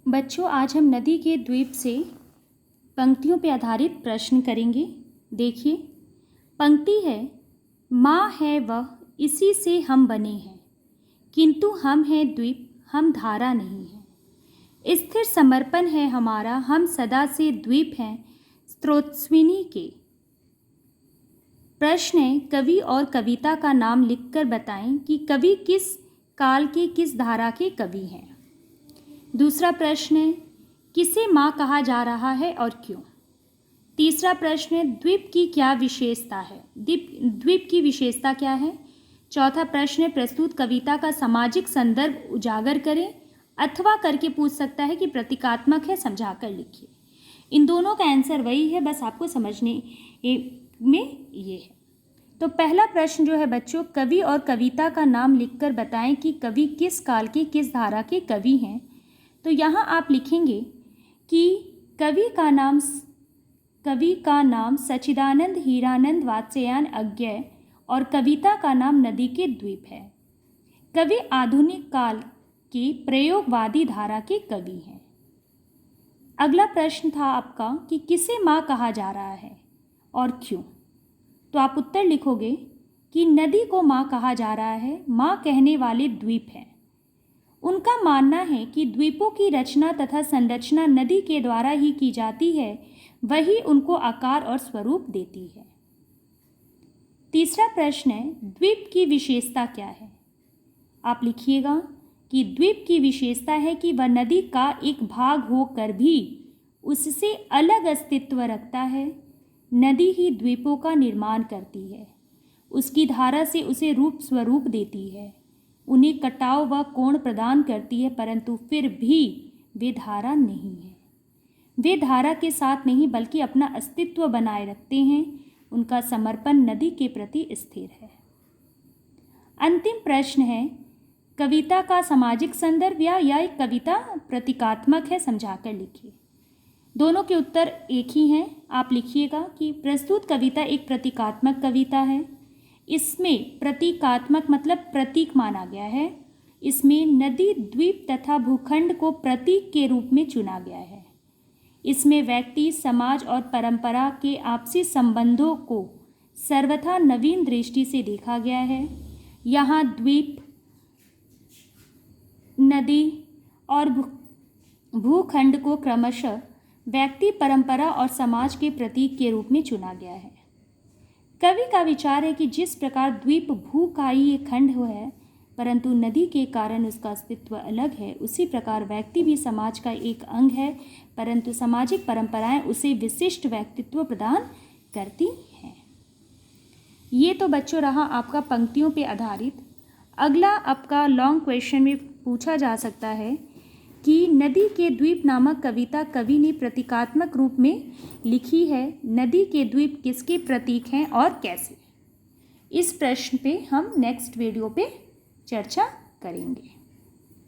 बच्चों, आज हम नदी के द्वीप से पंक्तियों पर आधारित प्रश्न करेंगे। देखिए, पंक्ति है, माँ है वह, इसी से हम बने हैं, किंतु हम हैं द्वीप, हम धारा नहीं हैं। स्थिर समर्पण है हमारा, हम सदा से द्वीप हैं, स्रोतस्विनी के। प्रश्न है, कवि और कविता का नाम लिखकर बताएं कि कवि किस काल के, किस धारा के कवि हैं। दूसरा प्रश्न है, किसे माँ कहा जा रहा है और क्यों। तीसरा प्रश्न है, द्वीप की क्या विशेषता है, द्वीप की विशेषता क्या है। चौथा प्रश्न है, प्रस्तुत कविता का सामाजिक संदर्भ उजागर करें, अथवा करके पूछ सकता है कि प्रतीकात्मक है, समझाकर लिखिए। इन दोनों का आंसर वही है, बस आपको समझने में ये है। तो पहला प्रश्न जो है बच्चों, कवि और कविता का नाम लिखकर बताएं कि कवि किस काल के, किस धारा के कवि हैं। तो यहाँ आप लिखेंगे कि कवि का नाम सच्चिदानंद हीरानंद वात्स्यायन अज्ञेय और कविता का नाम नदी के द्वीप है। कवि आधुनिक काल की प्रयोगवादी धारा के कवि हैं। अगला प्रश्न था आपका कि किसे माँ कहा जा रहा है और क्यों। तो आप उत्तर लिखोगे कि नदी को माँ कहा जा रहा है, माँ कहने वाले द्वीप हैं। उनका मानना है कि द्वीपों की रचना तथा संरचना नदी के द्वारा ही की जाती है, वही उनको आकार और स्वरूप देती है। तीसरा प्रश्न है, द्वीप की विशेषता क्या है। आप लिखिएगा कि द्वीप की विशेषता है कि वह नदी का एक भाग होकर भी उससे अलग अस्तित्व रखता है। नदी ही द्वीपों का निर्माण करती है, उसकी धारा से उसे रूप स्वरूप देती है, उन्हें कटाव व कोण प्रदान करती है, परंतु फिर भी वे धारा नहीं है। वे धारा के साथ नहीं बल्कि अपना अस्तित्व बनाए रखते हैं। उनका समर्पण नदी के प्रति स्थिर है। अंतिम प्रश्न है, कविता का सामाजिक संदर्भ या एक कविता प्रतीकात्मक है, समझाकर लिखिए। दोनों के उत्तर एक ही हैं। आप लिखिएगा कि प्रस्तुत कविता एक प्रतीकात्मक कविता है। इसमें प्रतीकात्मक मतलब प्रतीक माना गया है। इसमें नदी, द्वीप तथा भूखंड को प्रतीक के रूप में चुना गया है। इसमें व्यक्ति, समाज और परंपरा के आपसी संबंधों को सर्वथा नवीन दृष्टि से देखा गया है। यहाँ द्वीप, नदी और भूखंड को क्रमशः व्यक्ति, परंपरा और समाज के प्रतीक के रूप में चुना गया है। कवि का विचार है कि जिस प्रकार द्वीप भूकायी खंड है, परंतु नदी के कारण उसका अस्तित्व अलग है, उसी प्रकार व्यक्ति भी समाज का एक अंग है, परंतु सामाजिक परंपराएं उसे विशिष्ट व्यक्तित्व प्रदान करती हैं। ये तो बच्चों रहा आपका पंक्तियों पे आधारित। अगला आपका लॉन्ग क्वेश्चन में पूछा जा सकता है कि नदी के द्वीप नामक कविता कवि ने प्रतीकात्मक रूप में लिखी है। नदी के द्वीप किसके प्रतीक हैं और कैसे। इस प्रश्न पे हम नेक्स्ट वीडियो पे चर्चा करेंगे।